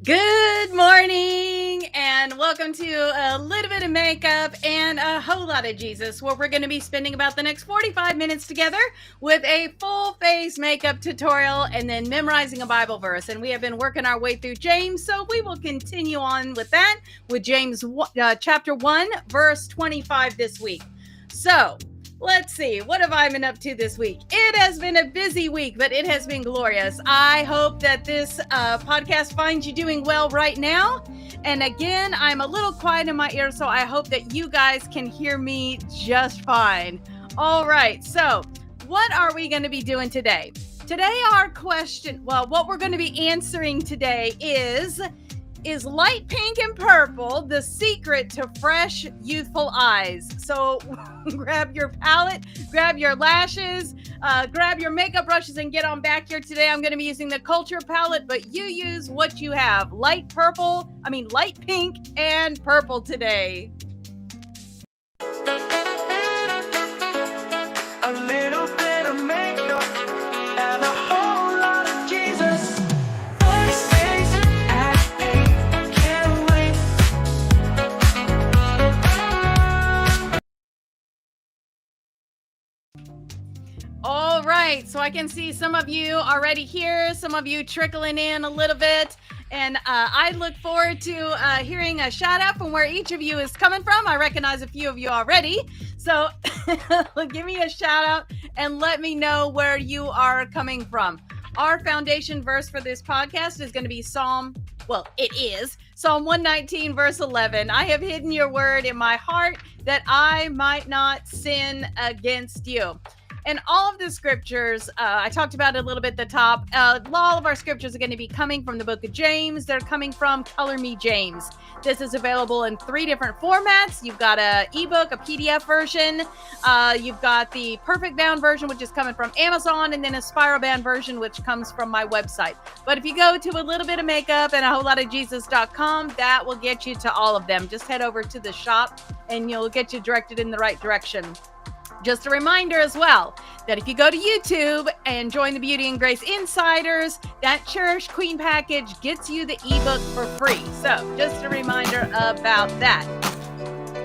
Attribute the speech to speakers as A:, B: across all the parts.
A: Good morning and welcome to a little bit of makeup and a whole lot of Jesus, where we're going to be spending about the next 45 minutes together with a full face makeup tutorial and then memorizing a Bible verse. And we have been working our way through James, so we will continue on with that with James chapter 1 verse 25 this week. So let's see, what have I been up to this week? It has been a busy week, but it has been glorious. I hope that this podcast finds you doing well right now. And again, I'm a little quiet in my ear, so I hope that you guys can hear me just fine. All right, so what are we going to be doing today? Today, our question, what we're going to be answering today is light pink and purple the secret to fresh, youthful eyes? So grab your palette, grab your lashes, grab your makeup brushes, and get on back here. Today I'm going to be using the Culture palette, but you use what you have. Light pink and purple today.
B: A little bit of makeup and a whole lot of Jesus. Can't wait.
A: All right, so I can see some of you already here, some of you trickling in a little bit, and I look forward to hearing a shout out from where each of you is coming from. I recognize a few of you already, so give me a shout out and let me know where you are coming from. Our foundation verse for this podcast is going to be Psalm 119 verse 11. I have hidden your word in my heart that I might not sin against you. And all of the scriptures, I talked about it a little bit at the top. All of our scriptures are going to be coming from the book of James. They're coming from Color Me James. This is available in 3 different formats. You've got an ebook, a PDF version. You've got the perfect bound version, which is coming from Amazon, and then a spiral bound version, which comes from my website. But if you go to a little bit of makeup and a whole lot of Jesus.com, that will get you to all of them. Just head over to the shop and you'll get you directed in the right direction. Just a reminder as well that if you go to YouTube and join the Beauty and Grace Insiders, that Cherished Queen package gets you the ebook for free. So just a reminder about that.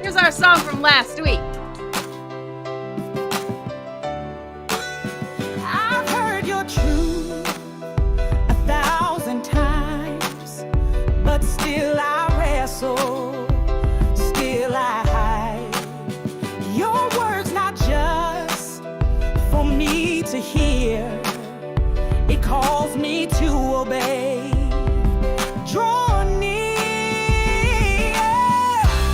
A: Here's our song from last week.
B: I've heard your truth 1,000 times, but still I wrestle, still I hide. Your word's not just for me to hear, it calls me to obey. Draw near.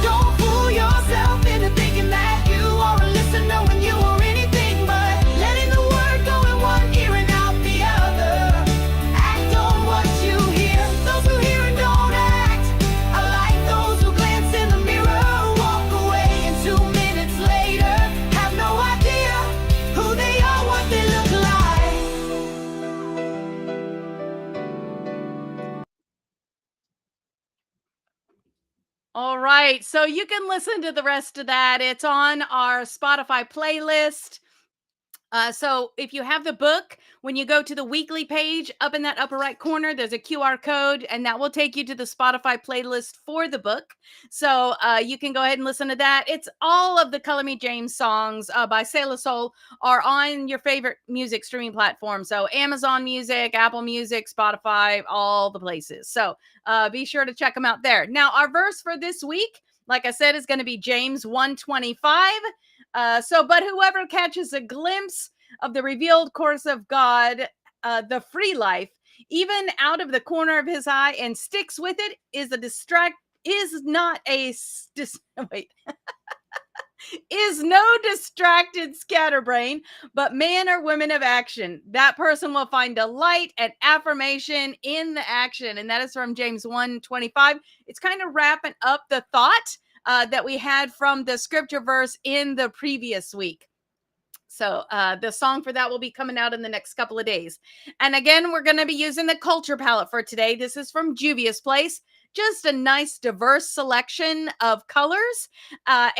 B: Don't fool yourself into thinking that you are a listener when you are anything but letting the word go in one ear and out the other. Act on what you hear. Those who hear and don't act are like those who glance in the mirror, walk away, and 2 minutes later have no idea who they are, what they look like.
A: All right, so you can listen to the rest of that. It's on our Spotify playlist. So if you have the book, when you go to the weekly page up in that upper right corner, there's a QR code, and that will take you to the Spotify playlist for the book. So you can go ahead and listen to that. It's all of the Color Me James songs by Sailor Soul are on your favorite music streaming platform. So Amazon Music, Apple Music, Spotify, all the places. So be sure to check them out there. Now, our verse for this week, like I said, is going to be James 1:25. But whoever catches a glimpse of the revealed course of God, the free life, even out of the corner of his eye, and sticks with it, is no distracted scatterbrain, but man or woman of action. That person will find delight and affirmation in the action. And that is from James 1:25. It's kind of wrapping up the thought that we had from the scripture verse in the previous week. So the song for that will be coming out in the next couple of days. And again, we're going to be using the Culture palette for today. This is from Juvia's Place. just a nice diverse selection of colors. You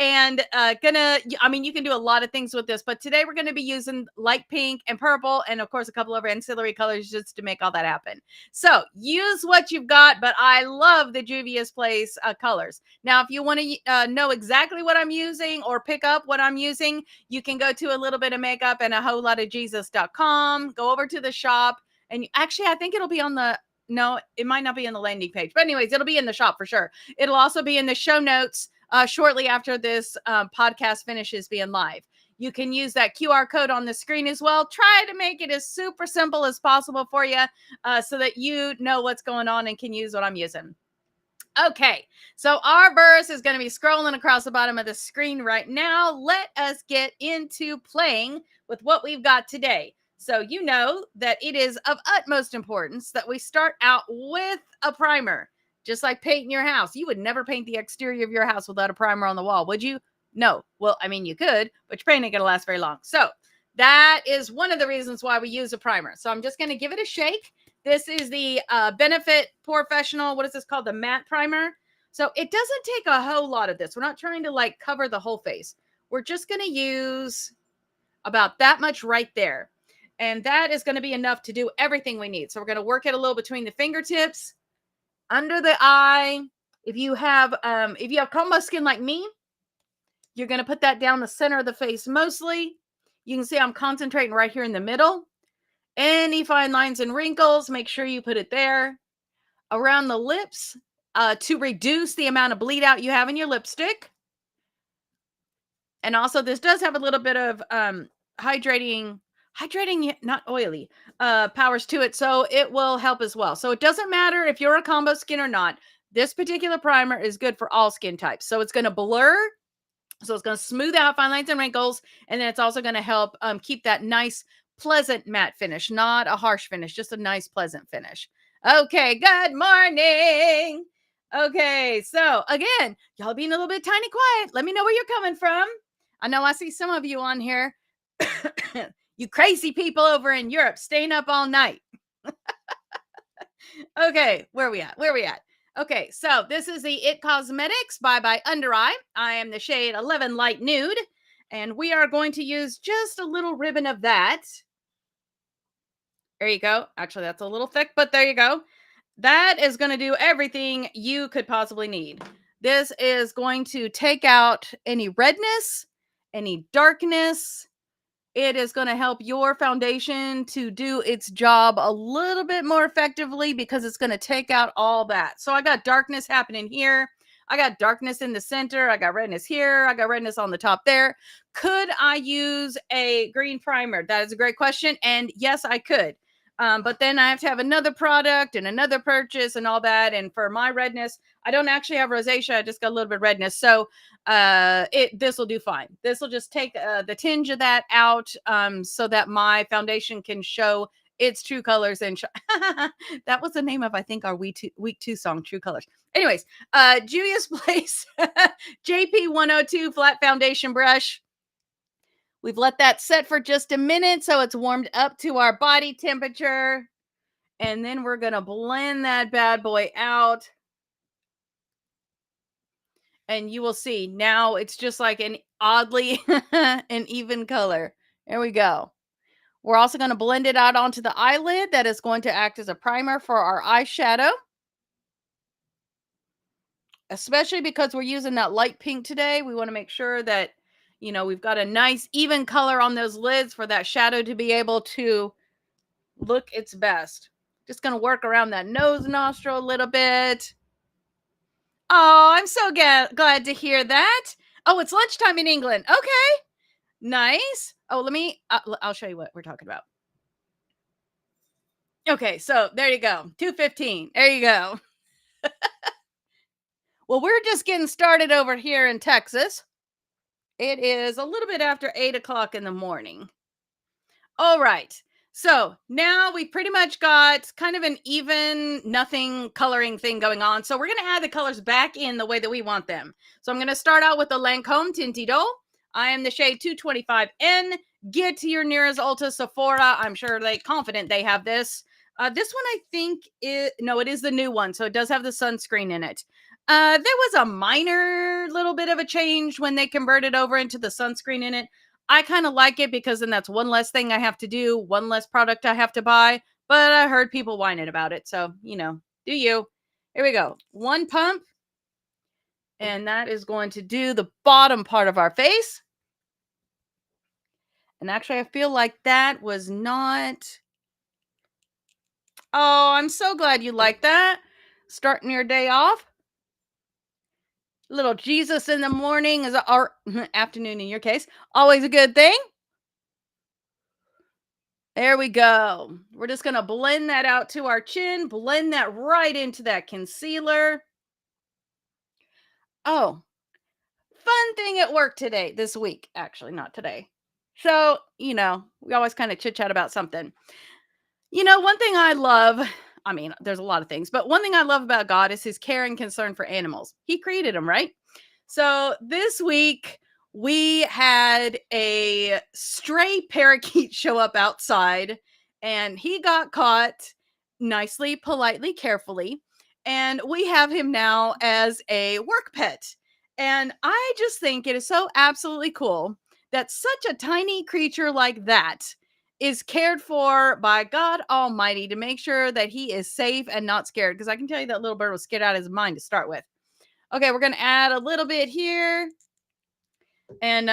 A: can do a lot of things with this, but today we're going to be using light pink and purple, and of course a couple of ancillary colors just to make all that happen. So use what you've got, but I love the Juvia's Place colors. Now, if you want to know exactly what I'm using or pick up what I'm using, you can go to a little bit of makeup and a whole lot of Jesus.com, go over to the shop, and actually I think it'll be on the no, it might not be in the landing page, but anyways, it'll be in the shop for sure. It'll also be in the show notes shortly after this podcast finishes being live. You can use that QR code on the screen as well. Try to make it as super simple as possible for you so that you know what's going on and can use what I'm using. Okay, so our verse is going to be scrolling across the bottom of the screen right now. Let us get into playing with what we've got today. So you know that it is of utmost importance that we start out with a primer. Just like painting your house. You would never paint the exterior of your house without a primer on the wall, would you? No. Well, I mean, you could, but your paint ain't going to last very long. So that is one of the reasons why we use a primer. So I'm just going to give it a shake. This is the Benefit Professional. What is this called? The matte primer. So it doesn't take a whole lot of this. We're not trying to like cover the whole face. We're just going to use about that much right there. And that is going to be enough to do everything we need. So we're going to work it a little between the fingertips, under the eye. If you have combo skin like me, you're going to put that down the center of the face mostly. You can see I'm concentrating right here in the middle. Any fine lines and wrinkles, make sure you put it there. Around the lips to reduce the amount of bleed out you have in your lipstick. And also this does have a little bit of hydrating, not oily, powers to it. So it will help as well. So it doesn't matter if you're a combo skin or not. This particular primer is good for all skin types. So it's going to blur. So it's going to smooth out fine lines and wrinkles. And then it's also going to help keep that nice, pleasant matte finish, not a harsh finish, just a nice, pleasant finish. Okay, good morning. Okay, so again, y'all being a little bit tiny quiet. Let me know where you're coming from. I know I see some of you on here. You crazy people over in Europe staying up all night. Okay, where are we at? Okay, so this is the It Cosmetics by Under Eye. I am the shade 11 Light Nude, and we are going to use just a little ribbon of that. There you go. Actually, that's a little thick, but there you go. That is going to do everything you could possibly need. This is going to take out any redness, any darkness. It is going to help your foundation to do its job a little bit more effectively because it's going to take out all that. So I got darkness happening here. I got darkness in the center. I got redness here. I got redness on the top there. Could I use a green primer? That is a great question. And yes, I could. But then I have to have another product and another purchase and all that. And for my redness, I don't actually have rosacea. I just got a little bit of redness. So this will do fine. This will just take the tinge of that out so that my foundation can show its true colors. And that was the name of, I think, our week two song, True Colors. Anyways, Juvia's Place JP 102 flat foundation brush. We've let that set for just a minute so it's warmed up to our body temperature. And then we're going to blend that bad boy out. And you will see now it's just like an oddly an even color. There we go. We're also going to blend it out onto the eyelid. That is going to act as a primer for our eyeshadow. Especially because we're using that light pink today. We want to make sure that we've got a nice even color on those lids for that shadow to be able to look its best. Just going to work around that nose nostril a little bit. Oh, I'm so glad to hear that. Oh, it's lunchtime in England. Okay. Nice. Oh, I'll show you what we're talking about. Okay, so there you go. 2:15. There you go. Well, we're just getting started over here in Texas. It is a little bit after 8 o'clock in the morning. All right. So now we pretty much got kind of an even nothing coloring thing going on. So we're going to add the colors back in the way that we want them. So I'm going to start out with the Lancome Tintido. I am the shade 225N. Get to your nearest Ulta, Sephora. I'm sure confident they have this. This one I think it is the new one, so it does have the sunscreen in it. There was a minor little bit of a change when they converted over into the sunscreen in it. I kind of like it because then that's one less thing I have to do, one less product I have to buy. But I heard people whining about it, so do you? Here we go. One pump, and that is going to do the bottom part of our face. And actually, I feel like that was not. Oh, I'm so glad you like that. Starting your day off. Little Jesus in the morning is our afternoon in your case. Always a good thing. There we go. We're just going to blend that out to our chin. Blend that right into that concealer. Oh, fun thing at work today, this week. Actually, not today. So, we always kind of chit chat about something. One thing I love, I mean, there's a lot of things, but one thing I love about God is his care and concern for animals. He created them, right? So this week we had a stray parakeet show up outside, and he got caught nicely, politely, carefully. And we have him now as a work pet. And I just think it is so absolutely cool that such a tiny creature like that is cared for by God Almighty to make sure that he is safe and not scared. Because I can tell you that little bird was scared out of his mind to start with. Okay, we're going to add a little bit here. And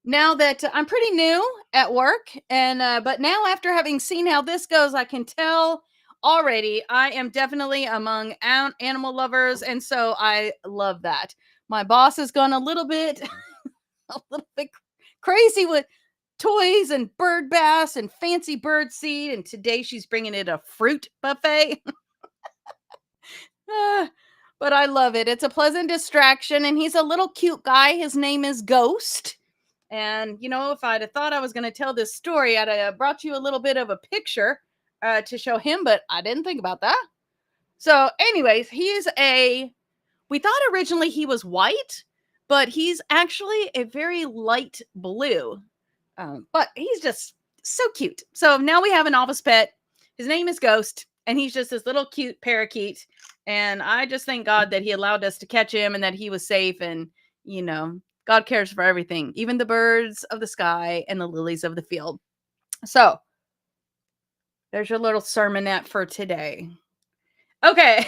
A: now that I'm pretty new at work, and but now after having seen how this goes, I can tell already I am definitely among animal lovers, and so I love that. My boss has gone a little bit crazy with toys and bird baths and fancy bird seed, and today she's bringing it a fruit buffet. But I love it. It's a pleasant distraction, and he's a little cute guy. His name is Ghost. And, if I'd have thought I was going to tell this story, I'd have brought you a little bit of a picture to show him, but I didn't think about that. So, anyways, we thought originally he was white, but he's actually a very light blue. But he's just so cute. So now we have an office pet. His name is Ghost, and he's just this little cute parakeet. And I just thank God that he allowed us to catch him and that he was safe. And, God cares for everything, even the birds of the sky and the lilies of the field. So there's your little sermonette for today. Okay.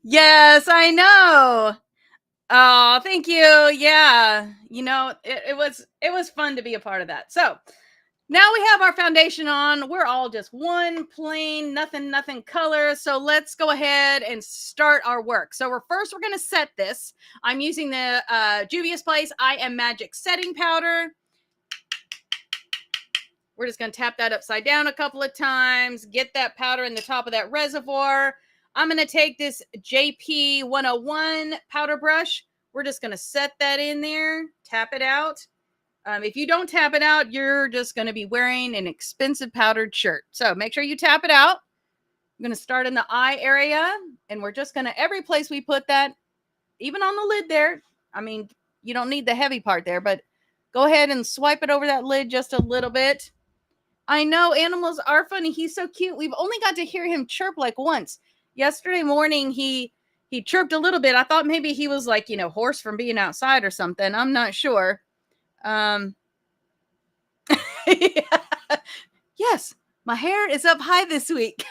A: Yes, I know. Oh, thank you. Yeah. It was fun to be a part of that. So now we have our foundation on. We're all just one plain, nothing color. So let's go ahead and start our work. So we're going to set this. I'm using the Juvia's Place I Am Magic setting powder. We're just going to tap that upside down a couple of times. Get that powder in the top of that reservoir. I'm going to take this JP 101 powder brush. We're just going to set that in there. Tap it out. If you don't tap it out, you're just going to be wearing an expensive powdered shirt. So make sure you tap it out. I'm going to start in the eye area, and we're just going to, every place we put that, even on the lid there. I mean, you don't need the heavy part there, but go ahead and swipe it over that lid just a little bit. I know animals are funny. He's so cute. We've only got to hear him chirp like once. Yesterday morning, he chirped a little bit. I thought maybe he was like, hoarse from being outside or something. I'm not sure. Yeah. Yes, my hair is up high this week.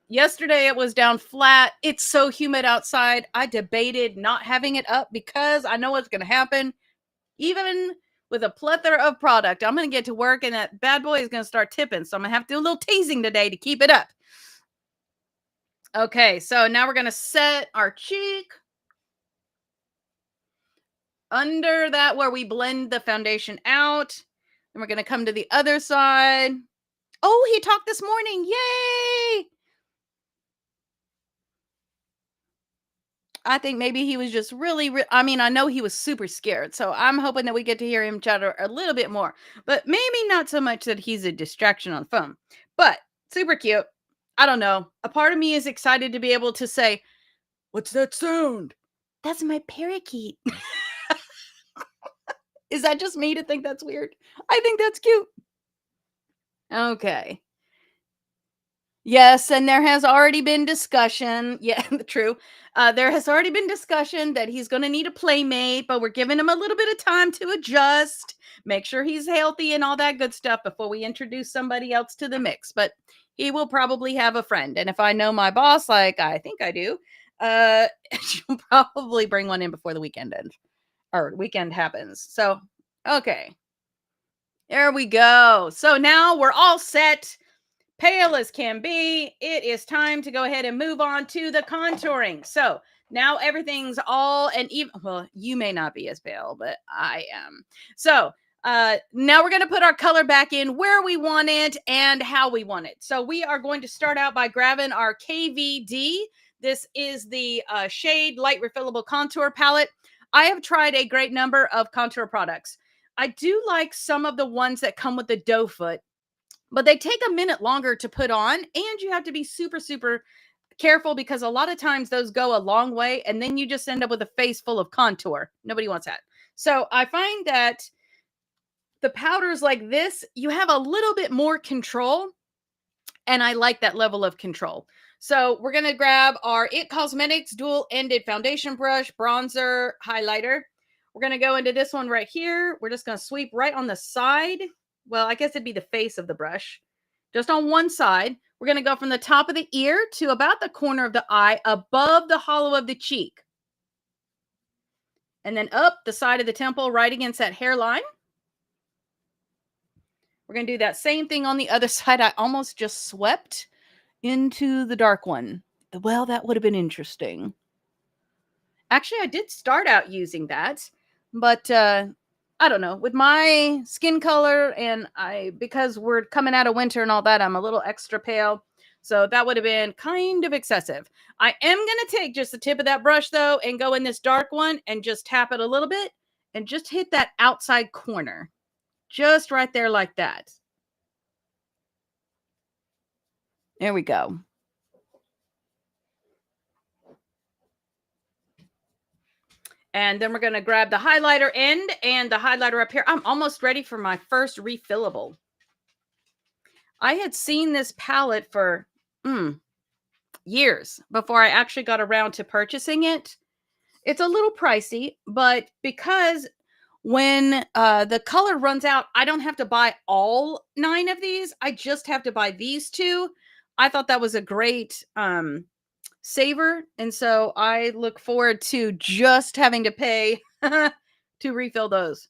A: Yesterday it was down flat. It's so humid outside. I debated not having it up because I know what's going to happen. Even with a plethora of product, I'm going to get to work and that bad boy is going to start tipping. So I'm going to have to do a little teasing today to keep it up. Okay, so now we're going to set our cheek. Under that where we blend the foundation out. And we're going to come to the other side. Oh, he talked this morning. Yay! I think maybe he was just I know he was super scared. So I'm hoping that we get to hear him chatter a little bit more. But maybe not so much that he's a distraction on phone. But super cute. I don't know. A part of me is excited to be able to say, "What's that sound?" That's my parakeet. Is that just me to think that's weird? I think that's cute. Okay. Yes, and there has already been discussion. Yeah, true. There has already been discussion that he's going to need a playmate, but we're giving him a little bit of time to adjust, make sure he's healthy and all that good stuff before we introduce somebody else to the mix. But he will probably have a friend. And if I know my boss, like I think I do, she'll probably bring one in before the weekend ends or weekend happens. So, okay, there we go. So now we're all set, pale as can be. It is time to go ahead and move on to the contouring. So now everything's all and even, well, you may not be as pale, but I am. So now we're going to put our color back in where we want it and how we want it. So we are going to start out by grabbing our KVD. This is the shade light refillable contour palette. I have tried a great number of contour products. I do like some of the ones that come with the doe foot, but they take a minute longer to put on, and you have to be super, super careful because a lot of times those go a long way and then you just end up with a face full of contour. Nobody wants that. So I find that the powders like this, you have a little bit more control, and I like that level of control. So we're going to grab our It Cosmetics dual-ended foundation brush, bronzer, highlighter. We're going to go into this one right here. We're just going to sweep right on the side. Well, I guess it'd be the face of the brush. Just on one side. We're going to go from the top of the ear to about the corner of the eye, above the hollow of the cheek. And then up the side of the temple, right against that hairline. We're going to do that same thing on the other side. I almost just swept into the dark one. Well, that would have been interesting. Actually, I did start out using that, but I don't know. With my skin color and because we're coming out of winter and all that, I'm a little extra pale. So that would have been kind of excessive. I am going to take just the tip of that brush though and go in this dark one and just tap it a little bit and just hit that outside corner. Just right there like that. There we go. And then we're going to grab the highlighter end and the highlighter up here. I'm almost ready for my first refillable. I had seen this palette for years before I actually got around to purchasing it. It's a little pricey, but because when the color runs out, I don't have to buy all 9 of these. I just have to buy these 2. I thought that was a great saver, and so I look forward to just having to pay to refill those.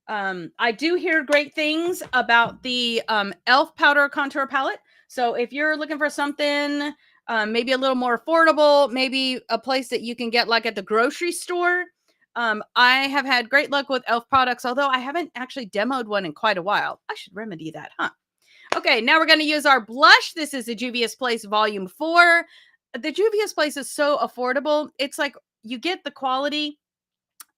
A: I do hear great things about the e.l.f. powder contour palette. So if you're looking for something maybe a little more affordable, maybe a place that you can get like at the grocery store, I have had great luck with e.l.f. products, although I haven't actually demoed one in quite a while. I should remedy that, huh? Okay, now we're going to use our blush. This is the Juvia's Place Volume 4. The Juvia's Place is so affordable. It's like you get the quality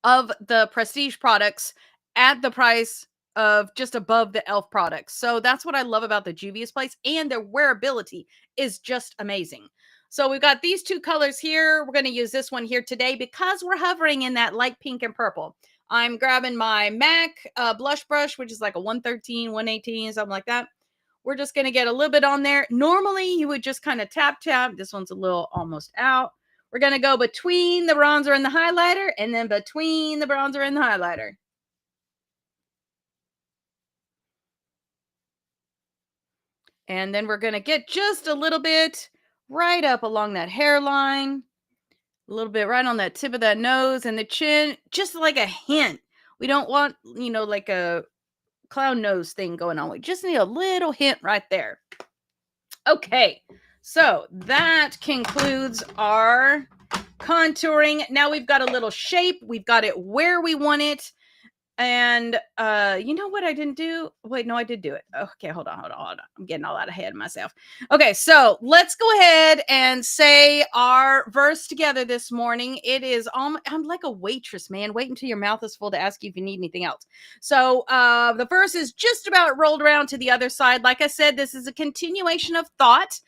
A: of the prestige products at the price of just above the e.l.f. products. So that's what I love about the Juvia's Place, and their wearability is just amazing. So we've got these 2 colors here. We're going to use this one here today because we're hovering in that light pink and purple. I'm grabbing my MAC blush brush, which is like a 113, 118, something like that. We're just going to get a little bit on there. Normally, you would just kind of tap. This one's a little almost out. We're going to go between the bronzer and the highlighter, and then between the bronzer and the highlighter. And then we're going to get just a little bit right up along that hairline, a little bit right on that tip of that nose and the chin, just like a hint. We don't want, like a clown nose thing going on. We just need a little hint right there. Okay, so that concludes our contouring. Now we've got a little shape. We've got it where we want it. And you know what I didn't do? Wait, no, I did do it. Okay, hold on. I'm getting all out ahead of myself. Okay, so let's go ahead and say our verse together this morning. It is I'm like a waitress, man. Wait until your mouth is full to ask you if you need anything else. So the verse is just about rolled around to the other side. Like I said, this is a continuation of thought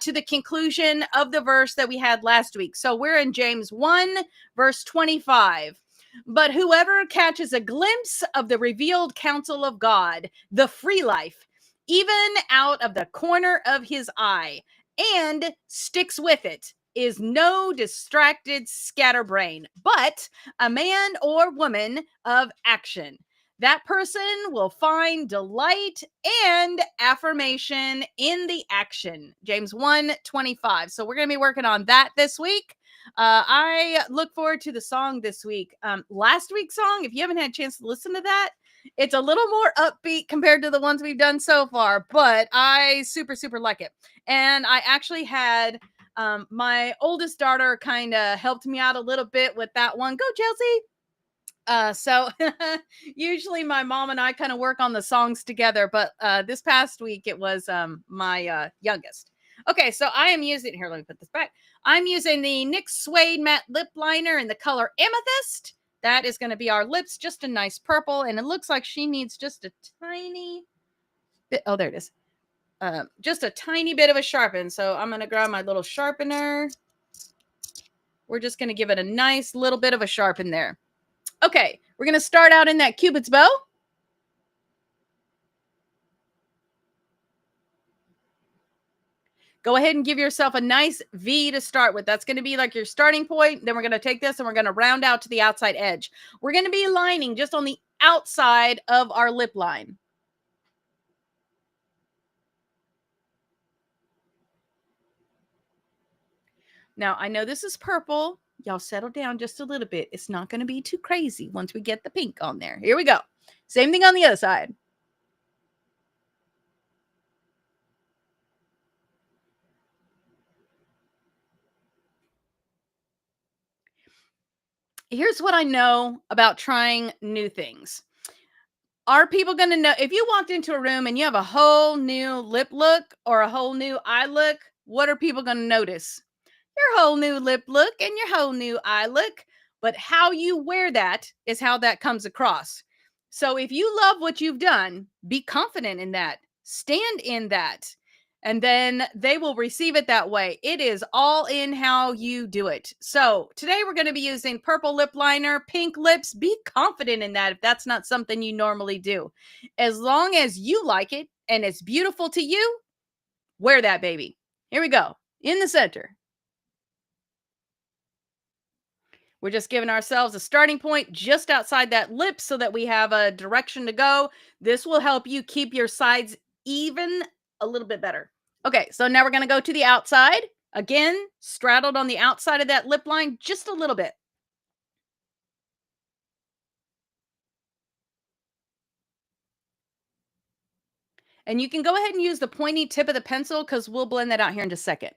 A: to the conclusion of the verse that we had last week. So we're in James 1, verse 25. But whoever catches a glimpse of the revealed counsel of God, the free life, even out of the corner of his eye, and sticks with it, is no distracted scatterbrain, but a man or woman of action. That person will find delight and affirmation in the action. James 1:25. So we're going to be working on that this week. I look forward to the song this week. Last week's song, if you haven't had a chance to listen to that, it's a little more upbeat compared to the ones we've done so far, but I super, super like it. And I actually had my oldest daughter kind of helped me out a little bit with that one. Go, Chelsea. So usually my mom and I kind of work on the songs together, but this past week it was my youngest. Okay, so I am using, here, let me put this back. I'm using the NYX Suede Matte Lip Liner in the color Amethyst. That is going to be our lips, just a nice purple, and it looks like she needs just a tiny bit. Oh, there it is. Just a tiny bit of a sharpen. So I'm going to grab my little sharpener. We're just going to give it a nice little bit of a sharpen there. Okay, we're going to start out in that Cupid's bow. Go ahead and give yourself a nice V to start with. That's going to be like your starting point. Then we're going to take this and we're going to round out to the outside edge. We're going to be lining just on the outside of our lip line. Now, I know this is purple. Y'all settle down just a little bit. It's not going to be too crazy once we get the pink on there. Here we go. Same thing on the other side. Here's what I know about trying new things. Are people going to know if you walked into a room and you have a whole new lip look or a whole new eye look? What are people going to notice? Your whole new lip look and your whole new eye look. But how you wear that is how that comes across. So if you love what you've done, be confident in that. Stand in that. And then they will receive it that way. It is all in how you do it. So today we're going to be using purple lip liner, pink lips. Be confident in that if that's not something you normally do. As long as you like it and it's beautiful to you, wear that baby. Here we go. In the center. We're just giving ourselves a starting point just outside that lip so that we have a direction to go. This will help you keep your sides even a little bit better. Okay, so now we're going to go to the outside. Again, straddled on the outside of that lip line just a little bit. And you can go ahead and use the pointy tip of the pencil because we'll blend that out here in just a second.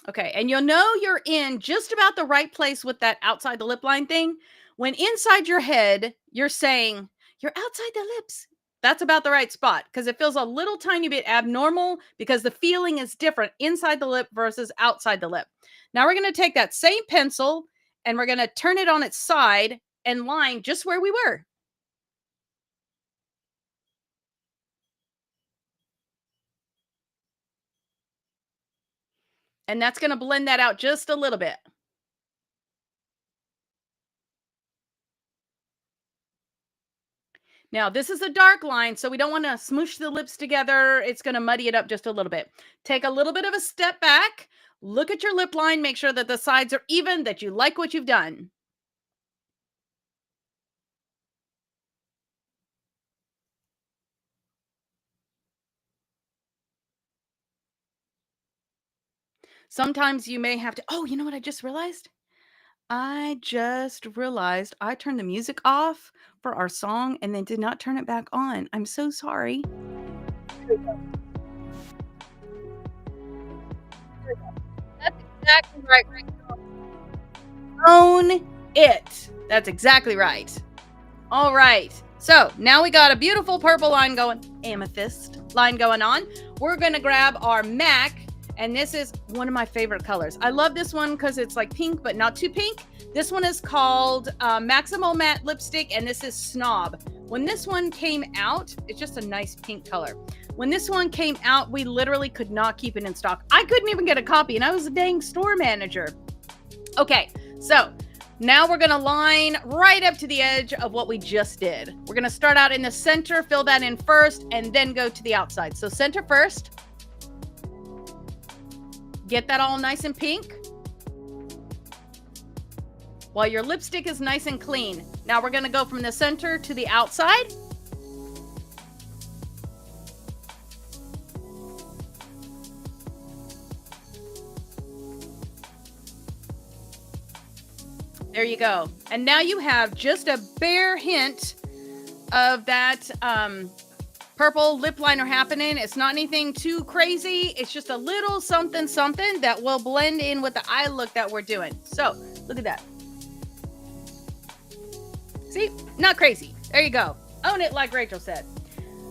A: Okay, and you'll know you're in just about the right place with that outside the lip line thing when inside your head you're saying, you're outside the lips. That's about the right spot because it feels a little tiny bit abnormal because the feeling is different inside the lip versus outside the lip. Now we're going to take that same pencil and we're going to turn it on its side and line just where we were. And that's going to blend that out just a little bit. Now, this is a dark line, so we don't want to smoosh the lips together. It's going to muddy it up just a little bit. Take a little bit of a step back. Look at your lip line. Make sure that the sides are even, that you like what you've done. Sometimes you may have to, oh, you know what I just realized? I just realized I turned the music off for our song and then did not turn it back on. I'm so sorry. That's exactly right. Own it. That's exactly right. All right. So now we got a beautiful purple line going, amethyst line going on. We're going to grab our MAC. And this is one of my favorite colors. I love this one because it's like pink, but not too pink. This one is called Maximal Matte Lipstick, and this is Snob. When this one came out, it's just a nice pink color. When this one came out, we literally could not keep it in stock. I couldn't even get a copy, and I was a dang store manager. Okay, so Now we're going to line right up to the edge of what we just did. We're going to start out in the center, fill that in first, and then go to the outside. So center first. Get that all nice and pink. While your lipstick is nice and clean. Now we're going to go from the center to the outside. There you go. And now you have just a bare hint of that purple lip liner happening. It's not anything too crazy. It's just a little something that will blend in with the eye look that we're doing. So look at that. See, not crazy. There you go. Own it, like Rachel said.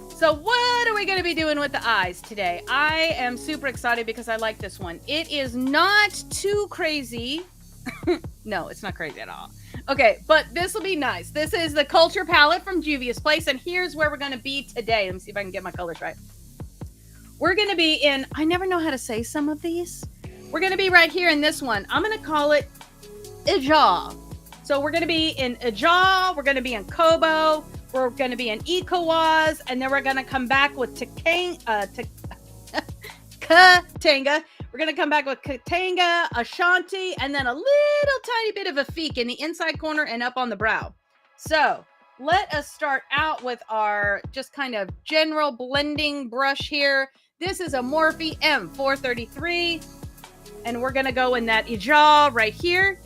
A: So what are we going to be doing with the eyes today? I am super excited because I like this one. It is not too crazy. No, it's not crazy at all. Okay, but this will be nice. This is the Culture Palette from Juvia's Place, and here's where we're going to be today. Let me see if I can get my colors right. We're going to be in, I never know how to say some of these. We're going to be right here in this one. I'm going to call it Ija. So we're going to be in Ija, we're going to be in Kobo, we're going to be in Ecowas, and then we're going to come back with Katanga. We're going to come back with Katanga, Ashanti, and then a little tiny bit of a Afik in the inside corner and up on the brow. So let us start out with our just kind of general blending brush here. This is a Morphe M433, and we're going to go in that Ija right here.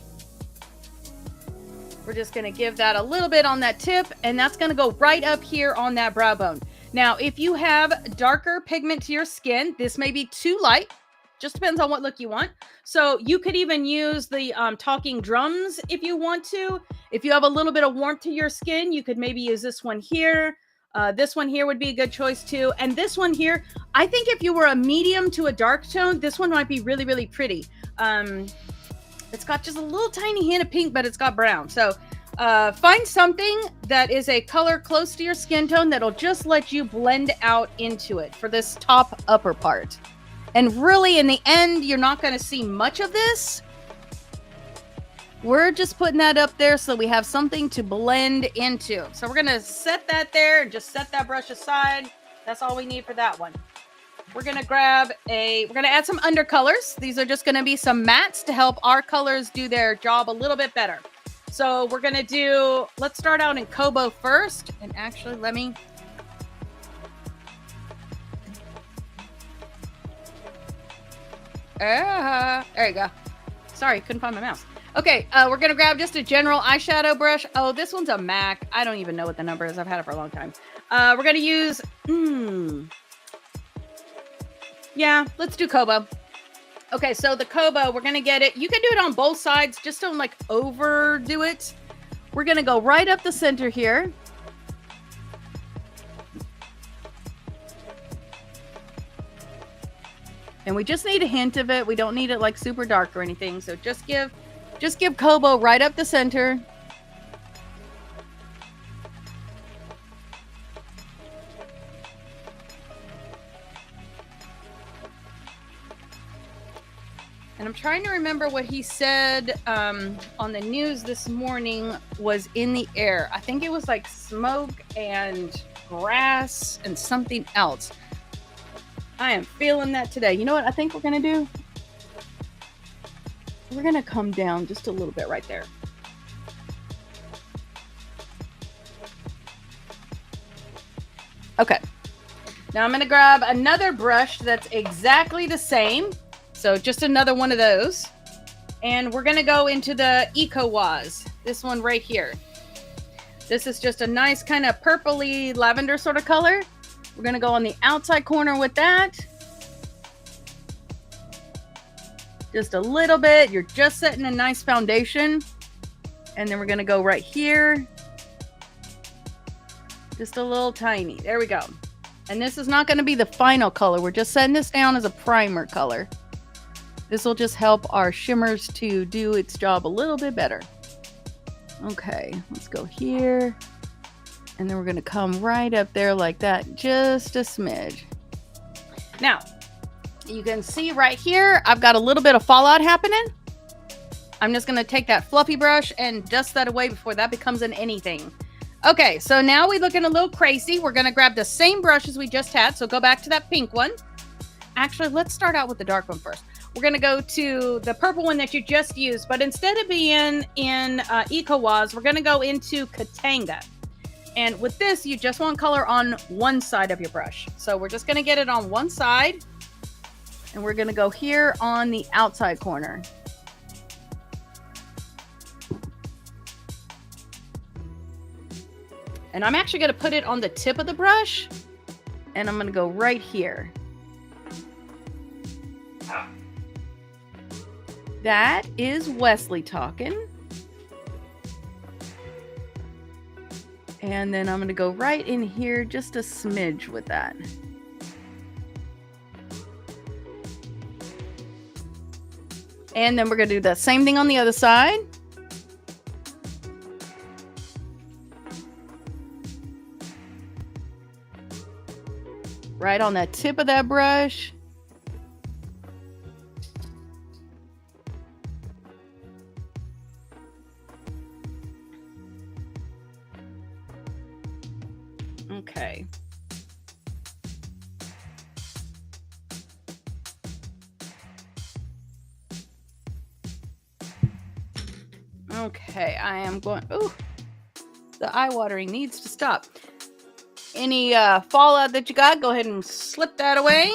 A: We're just going to give that a little bit on that tip, and that's going to go right up here on that brow bone. Now, if you have darker pigment to your skin, this may be too light. Just depends on what look you want. So you could even use the talking drums if you want to. If you have a little bit of warmth to your skin, you could maybe use this one here. This one here would be a good choice too. And this one here, I think if you were a medium to a dark tone, this one might be really, really pretty. It's got just a little tiny hint of pink, but it's got brown. So find something that is a color close to your skin tone that'll just let you blend out into it for this top upper part. And really, in the end, you're not going to see much of this. We're just putting that up there so we have something to blend into. So we're going to set that there and just set that brush aside. That's all we need for that one. We're going to grab we're going to add some undercolors. These are just going to be some mattes to help our colors do their job a little bit better. So we're going to let's start out in Kobo first. And actually, let me... there you go. Sorry, couldn't find my mouse. Okay, we're going to grab just a general eyeshadow brush. Oh, this one's a MAC. I don't even know what the number is. I've had it for a long time. We're going to use... Yeah, let's do Kobo. Okay, so the Kobo, we're going to get it. You can do it on both sides. Just don't, like, overdo it. We're going to go right up the center here. And we just need a hint of it. We don't need it like super dark or anything. So just give Kobo right up the center. And I'm trying to remember what he said on the news this morning was in the air. I think it was like smoke and grass and something else. I am feeling that today. You know what I think we're going to do? We're going to come down just a little bit right there. Okay. Now I'm going to grab another brush that's exactly the same. So just another one of those. And we're going to go into the Ecowas. This one right here. This is just a nice kind of purpley lavender sort of color. We're going to go on the outside corner with that. Just a little bit. You're just setting a nice foundation. And then we're going to go right here. Just a little tiny. There we go. And this is not going to be the final color. We're just setting this down as a primer color. This will just help our shimmers to do its job a little bit better. Okay, let's go here. And then we're going to come right up there like that, just a smidge. Now, you can see right here, I've got a little bit of fallout happening. I'm just going to take that fluffy brush and dust that away before that becomes an anything. Okay, so now we're looking a little crazy. We're going to grab the same brush as we just had. So go back to that pink one. Actually, let's start out with the dark one first. We're going to go to the purple one that you just used, but instead of being in EcoWaz, we're going to go into Katanga. And with this, you just want color on one side of your brush. So we're just going to get it on one side, and we're going to go here on the outside corner. And I'm actually going to put it on the tip of the brush, and I'm going to go right here. That is Wesley talking. And then I'm going to go right in here just a smidge with that. And then we're going to do that same thing on the other side. Right on that tip of that brush. Okay. Okay, I am going. Ooh, the eye watering needs to stop. Any fallout that you got, go ahead and slip that away.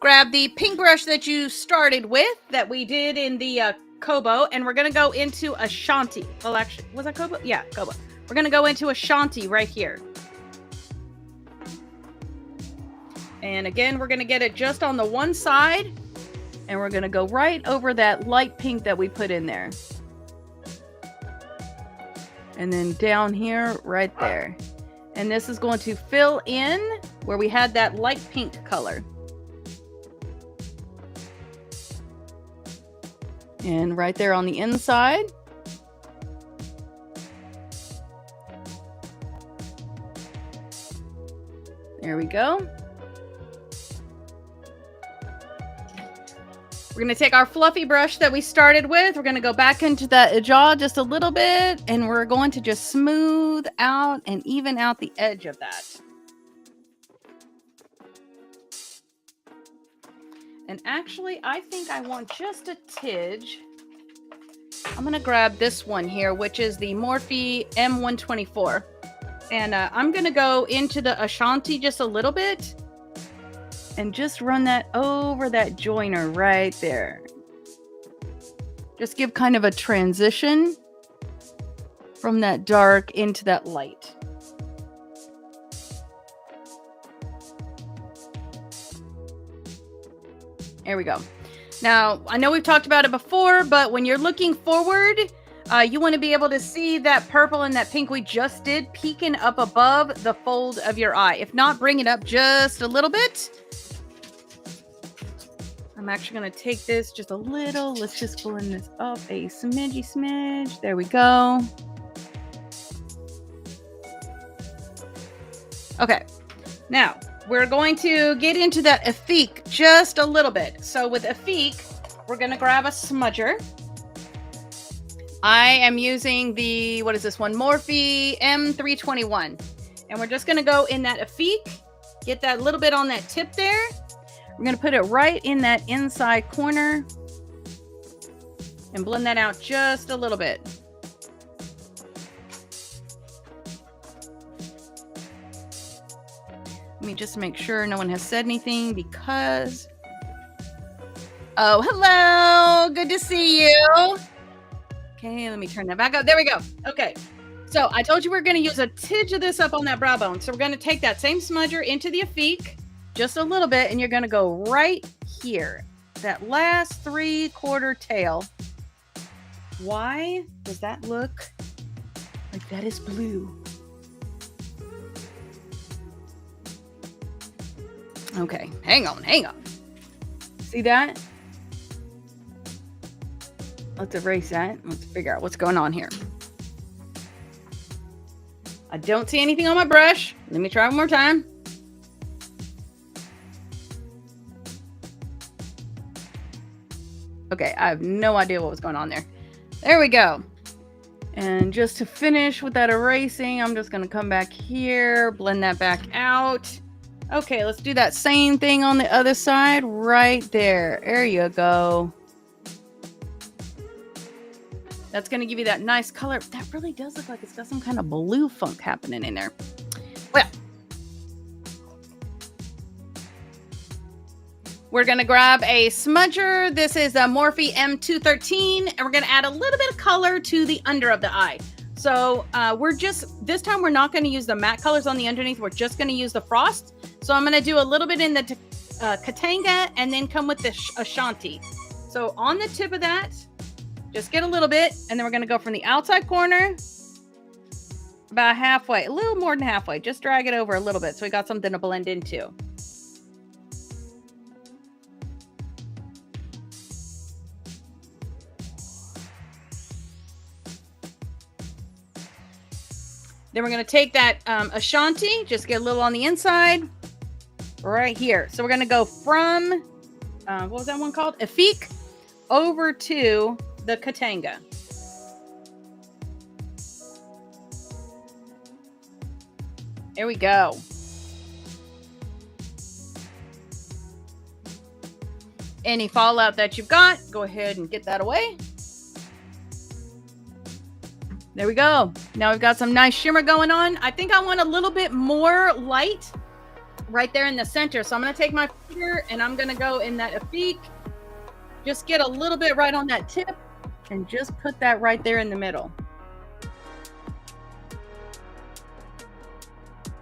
A: Grab the pink brush that you started with, that we did in the Kobo, and we're going to go into Ashanti. Well, actually, was that Kobo? Yeah, Kobo. We're going to go into Ashanti right here. And again, we're going to get it just on the one side, and we're going to go right over that light pink that we put in there. And then down here, right there. And this is going to fill in where we had that light pink color. And right there on the inside. There we go. We're going to take our fluffy brush that we started with. We're going to go back into that jaw just a little bit. And we're going to just smooth out and even out the edge of that. And actually, I think I want just a tidge. I'm going to grab this one here, which is the Morphe M124. And I'm going to go into the Ashanti just a little bit. And just run that over that joiner right there. Just give kind of a transition from that dark into that light. There we go. Now, I know we've talked about it before, but when you're looking forward, you want to be able to see that purple and that pink we just did peeking up above the fold of your eye. If not, bring it up just a little bit. I'm actually going to take this just a little. Let's just blend this up a smidge. There we go. Okay. Now, we're going to get into that Effique just a little bit. So with Effique, we're going to grab a smudger. I am using the, what is this one? Morphe M321. And we're just going to go in that Effique. Get that little bit on that tip there. We're going to put it right in that inside corner and blend that out just a little bit. Let me just make sure no one has said anything because... Oh, hello! Good to see you! Okay, let me turn that back up. There we go. Okay, so I told you we we're going to use a tidge of this up on that brow bone. So we're going to take that same smudger into the Effique. Just a little bit, and you're going to go right here. That last 3/4 tail. Why does that look like that is blue? Okay, hang on. See that? Let's erase that. Let's figure out what's going on here. I don't see anything on my brush. Let me try one more time. Okay, I have no idea what was going on there. There we go. And just to finish with that erasing, I'm just going to come back here, blend that back out. Okay, let's do that same thing on the other side right there. There you go. That's going to give you that nice color. That really does look like it's got some kind of blue funk happening in there. Well, we're going to grab a smudger. This is a Morphe M213, and we're going to add a little bit of color to the under of the eye. So this time we're not going to use the matte colors on the underneath. We're just going to use the frost. So I'm going to do a little bit in the Katanga and then come with the Ashanti. So on the tip of that, just get a little bit, and then we're going to go from the outside corner about halfway, a little more than halfway. Just drag it over a little bit so we got something to blend into. Then we're going to take that Ashanti, just get a little on the inside right here. So we're going to go from, what was that one called? Afik over to the Katanga. There we go. Any fallout that you've got, go ahead and get that away. There we go. Now we've got some nice shimmer going on. I think I want a little bit more light right there in the center. So I'm going to take my finger and I'm going to go in that Afik. Just get a little bit right on that tip and just put that right there in the middle.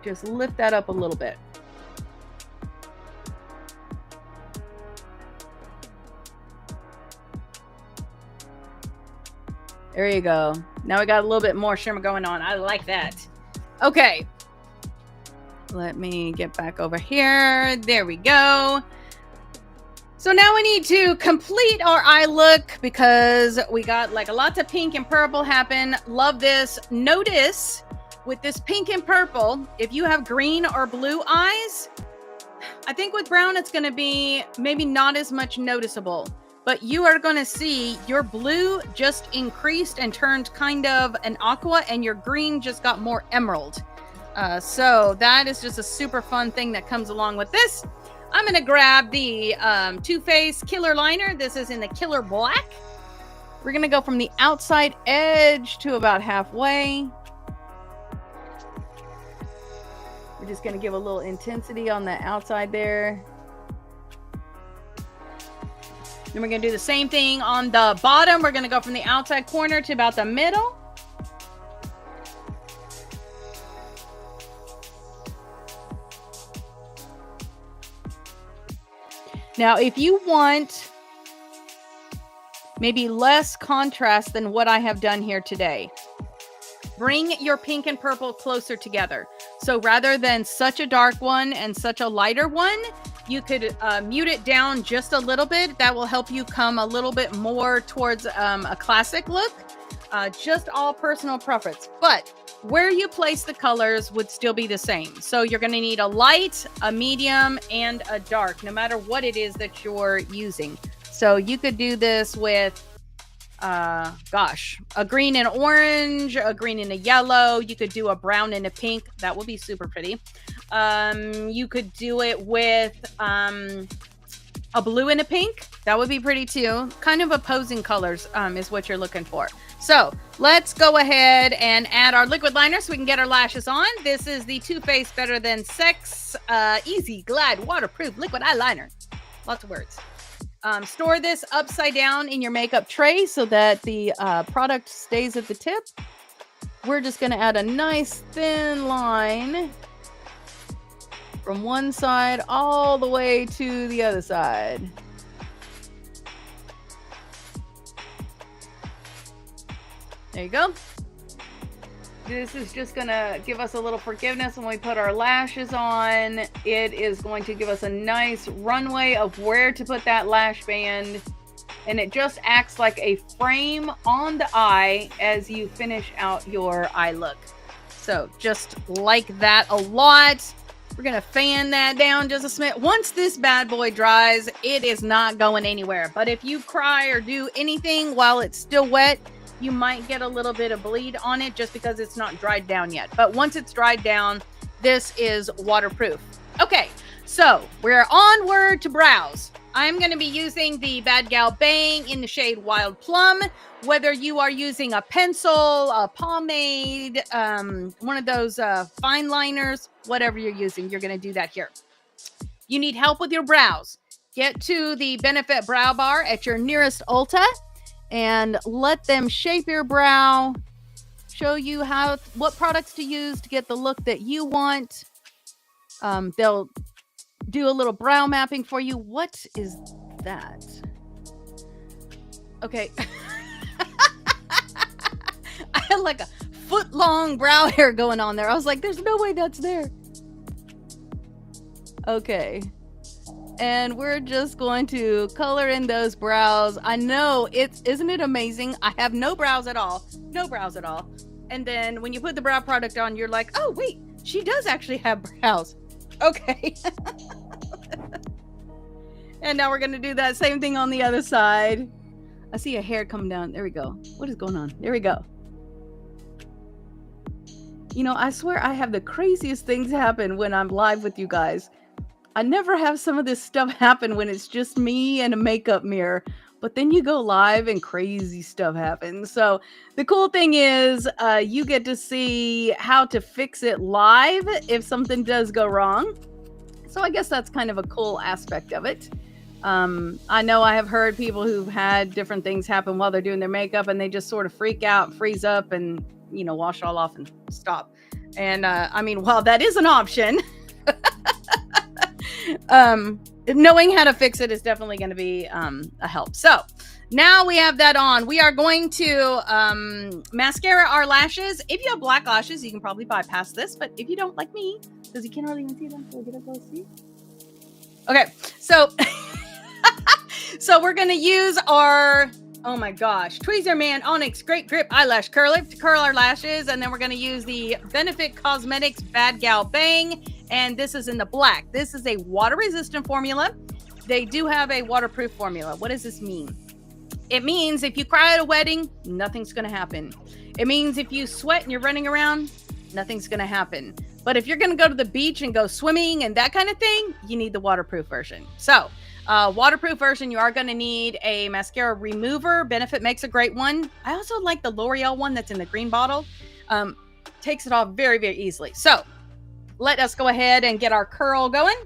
A: Just lift that up a little bit. There you go. Now we got a little bit more shimmer going on. I like that. Okay. Let me get back over here. There we go. So now we need to complete our eye look because we got like a lot of pink and purple happen. Love this. Notice with this pink and purple, if you have green or blue eyes, I think with brown it's going to be maybe not as much noticeable. But you are going to see your blue just increased and turned kind of an aqua, and your green just got more emerald. So that is just a super fun thing that comes along with this. I'm going to grab the Too Faced Killer Liner. This is in the Killer Black. We're going to go from the outside edge to about halfway. We're just going to give a little intensity on the outside there. Then we're going to do the same thing on the bottom. We're going to go from the outside corner to about the middle. Now, if you want maybe less contrast than what I have done here today, bring your pink and purple closer together. So rather than such a dark one and such a lighter one, you could mute it down just a little bit. That will help you come a little bit more towards a classic look. Just all personal preference. But where you place the colors would still be the same. So you're going to need a light, a medium, and a dark, no matter what it is that you're using. So you could do this with, a green and orange, a green and a yellow. You could do a brown and a pink. That would be super pretty. You could do it with a blue and a pink. That would be pretty too. Kind of opposing colors is what you're looking for. So let's go ahead and add our liquid liner so we can get our lashes on. This is the Too Faced Better Than Sex Easy Glide Waterproof Liquid Eyeliner. Lots of words. Store this upside down in your makeup tray so that the product stays at the tip. We're just going to add a nice thin line from one side all the way to the other side. There you go. This is just going to give us a little forgiveness when we put our lashes on. It is going to give us a nice runway of where to put that lash band. And it just acts like a frame on the eye as you finish out your eye look. So just like that a lot. We're going to fan that down just a smidge. Once this bad boy dries, it is not going anywhere. But if you cry or do anything while it's still wet, you might get a little bit of bleed on it just because it's not dried down yet. But once it's dried down, this is waterproof. Okay, so we're onward to brows. I'm going to be using the Bad Gal Bang in the shade Wild Plum. Whether you are using a pencil, a pomade, one of those fine liners, whatever you're using, you're going to do that here. You need help with your brows. Get to the Benefit Brow Bar at your nearest Ulta and let them shape your brow, show you what products to use to get the look that you want. They'll do a little brow mapping for you. What is that? Okay. I had like a foot-long brow hair going on there. I was like, there's no way that's there. Okay. And we're just going to color in those brows. I know, isn't it amazing? I have no brows at all. No brows at all. And then when you put the brow product on, you're like, oh, wait, she does actually have brows. Okay. And now we're going to do that same thing on the other side. I see a hair coming down. There we go. What is going on? There we go. You know, I swear I have the craziest things happen when I'm live with you guys. I never have some of this stuff happen when it's just me and a makeup mirror, but then you go live and crazy stuff happens. So the cool thing is you get to see how to fix it live if something does go wrong. So I guess that's kind of a cool aspect of it. I know I have heard people who've had different things happen while they're doing their makeup and they just sort of freak out, freeze up, and, you know, wash it all off and stop. And I mean, while that is an option, knowing how to fix it is definitely going to be a help. So now we have that on. We are going to mascara our lashes. If you have black lashes, you can probably bypass this. But if you don't, like me, because you can't really even see them, so get up close, see? Okay, so so we're going to use our, oh my gosh, Tweezer Man Onyx Great Grip Eyelash Curler to curl our lashes. And then we're going to use the Benefit Cosmetics Bad Gal Bang. And this is in the black. This is a water-resistant formula. They do have a waterproof formula. What does this mean? It means if you cry at a wedding, nothing's going to happen. It means if you sweat and you're running around, nothing's going to happen. But if you're going to go to the beach and go swimming and that kind of thing, you need the waterproof version. So, waterproof version, you are going to need a mascara remover. Benefit makes a great one. I also like the L'Oreal one that's in the green bottle. Takes it off very, very easily. So, let us go ahead and get our curl going.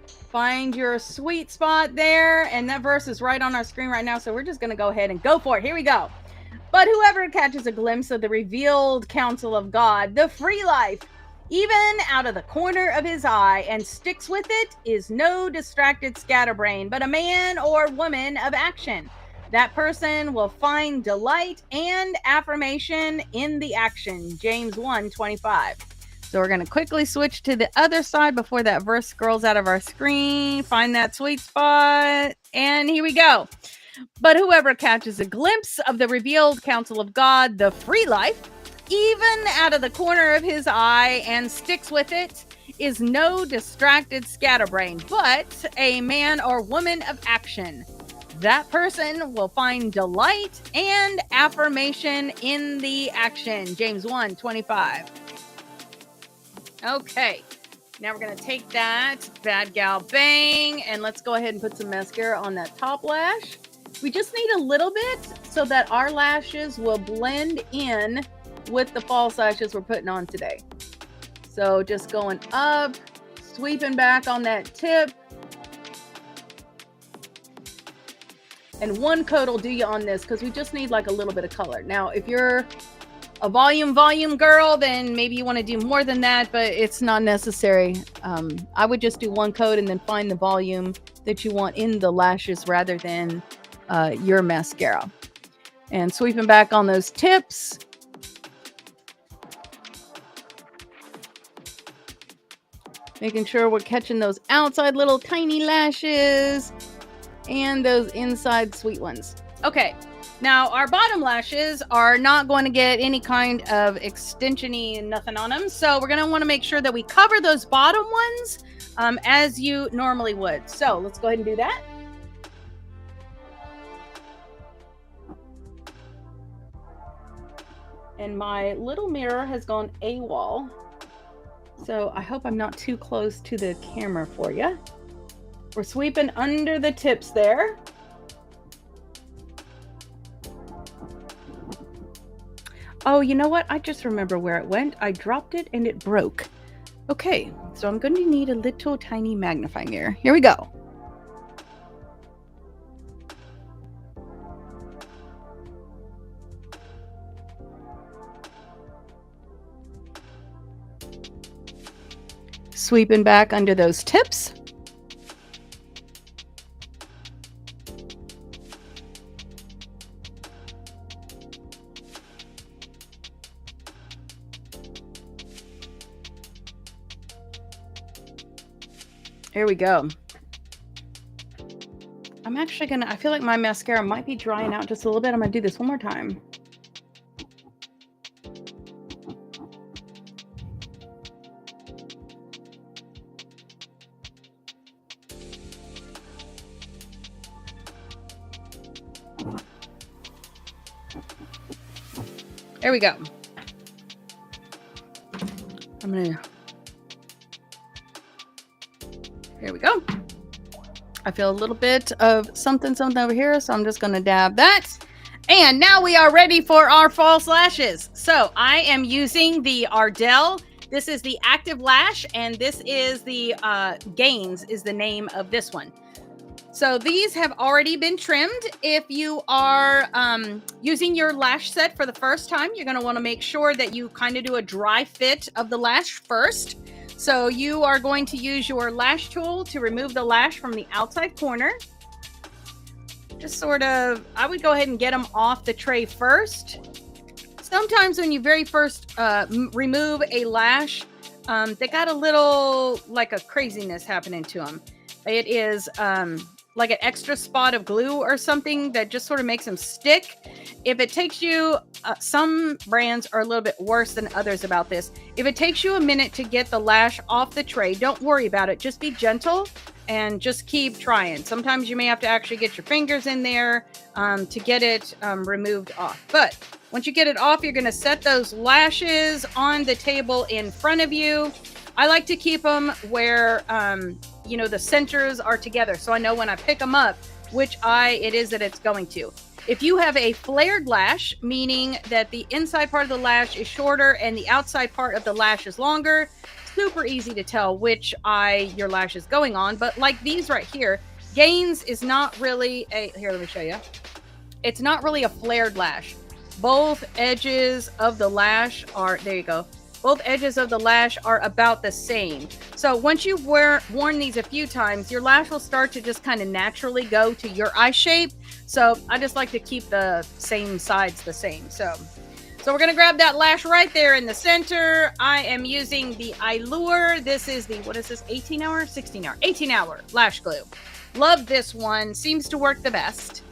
A: Find your sweet spot there. And that verse is right on our screen right now. So we're just going to go ahead and go for it. Here we go. But whoever catches a glimpse of the revealed counsel of God, the free life, even out of the corner of his eye, and sticks with it, is no distracted scatterbrain, but a man or woman of action. That person will find delight and affirmation in the action. James 1:25. So we're going to quickly switch to the other side before that verse scrolls out of our screen. Find that sweet spot. And here we go. But whoever catches a glimpse of the revealed counsel of God, the free life, even out of the corner of his eye, and sticks with it, is no distracted scatterbrain, but a man or woman of action. That person will find delight and affirmation in the action. James 1:25. Okay, now we're going to take that Bad Gal Bang and let's go ahead and put some mascara on that top lash. We just need a little bit so that our lashes will blend in with the false lashes we're putting on today. So just going up, sweeping back on that tip. And one coat will do you on this because we just need like a little bit of color. Now, if you're a volume girl, then maybe you want to do more than that, but it's not necessary. I would just do one coat and then find the volume that you want in the lashes rather than your mascara. And sweeping back on those tips. Making sure we're catching those outside little tiny lashes and those inside sweet ones. Okay. Now, our bottom lashes are not going to get any kind of extension-y nothing on them. So we're going to want to make sure that we cover those bottom ones as you normally would. So let's go ahead and do that. and my little mirror has gone AWOL. So I hope I'm not too close to the camera for you. We're sweeping under the tips there. Oh, you know what? I just remember where it went. I dropped it and it broke. Okay, so I'm going to need a little tiny magnifying mirror. Here we go. Sweeping back under those tips. Here we go. I'm actually gonna, I feel like my mascara might be drying out just a little bit. I'm gonna do this one more time. There we go. Here we go. I feel a little bit of something over here, so I'm just going to dab that. And now we are ready for our false lashes. So I am using the Ardell. This is the Active Lash, and this is the Gains is the name of this one. So these have already been trimmed. If you are using your lash set for the first time, you're going to want to make sure that you kind of do a dry fit of the lash first. So you are going to use your lash tool to remove the lash from the outside corner. Just sort of, I would go ahead and get them off the tray first. Sometimes when you very first remove a lash, they got a little like a craziness happening to them. It is like an extra spot of glue or something that just sort of makes them stick. If it takes you, some brands are a little bit worse than others about this. If it takes you a minute to get the lash off the tray, don't worry about it. Just be gentle and just keep trying. Sometimes you may have to actually get your fingers in there to get it removed off. But once you get it off, you're gonna set those lashes on the table in front of you. I like to keep them where, you know, the centers are together. So I know when I pick them up, which eye it is that it's going to. If you have a flared lash, meaning that the inside part of the lash is shorter and the outside part of the lash is longer, super easy to tell which eye your lash is going on. But like these right here, Gains is not really a, here, let me show you. It's not really a flared lash. Both edges of the lash are, there you go. Both edges of the lash are about the same. So once you've worn these a few times, your lash will start to just kind of naturally go to your eye shape. So I just like to keep the same sides the same. So we're going to grab that lash right there in the center. I am using the Allure. This is the, what is this, 18 hour, 16 hour, 18 hour lash glue. Love this one. Seems to work the best.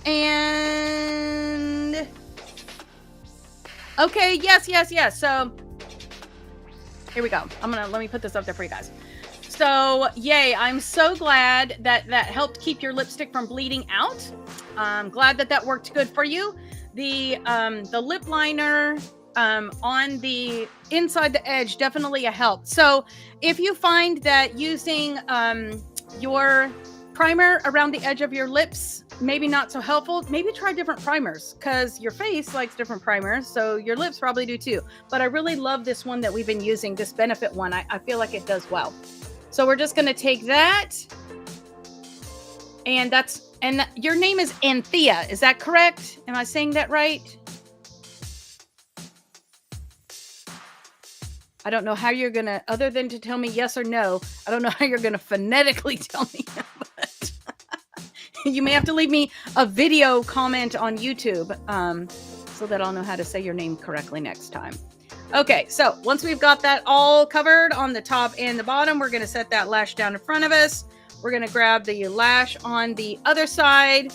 A: And okay, yes. So here we go. Let me put this up there for you guys. So yay, I'm so glad that helped keep your lipstick from bleeding out. I'm glad that worked good for you. The lip liner on the inside the edge, definitely a help. So if you find that using your primer around the edge of your lips maybe not so helpful, maybe try different primers, because your face likes different primers, so your lips probably do too. But I really love this one that we've been using, this Benefit one. I feel like it does well. So we're just going to take that, and your name is Anthea, is that correct? Am I saying that right? I don't know how you're going to, other than to tell me yes or no, I don't know how you're going to phonetically tell me that. You may have to leave me a video comment on YouTube so that I'll know how to say your name correctly next time. Okay, so once we've got that all covered on the top and the bottom, we're going to set that lash down in front of us. We're going to grab the lash on the other side.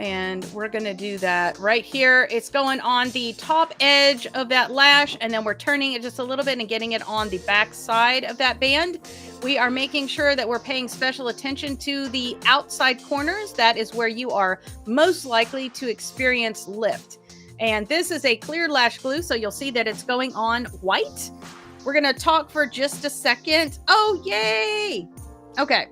A: And we're going to do that right here. It's going on the top edge of that lash, and then we're turning it just a little bit and getting it on the back side of that band. We are making sure that we're paying special attention to the outside corners. That is where you are most likely to experience lift. And this is a clear lash glue, so you'll see that it's going on white. We're going to talk for just a second. Oh, yay! Okay.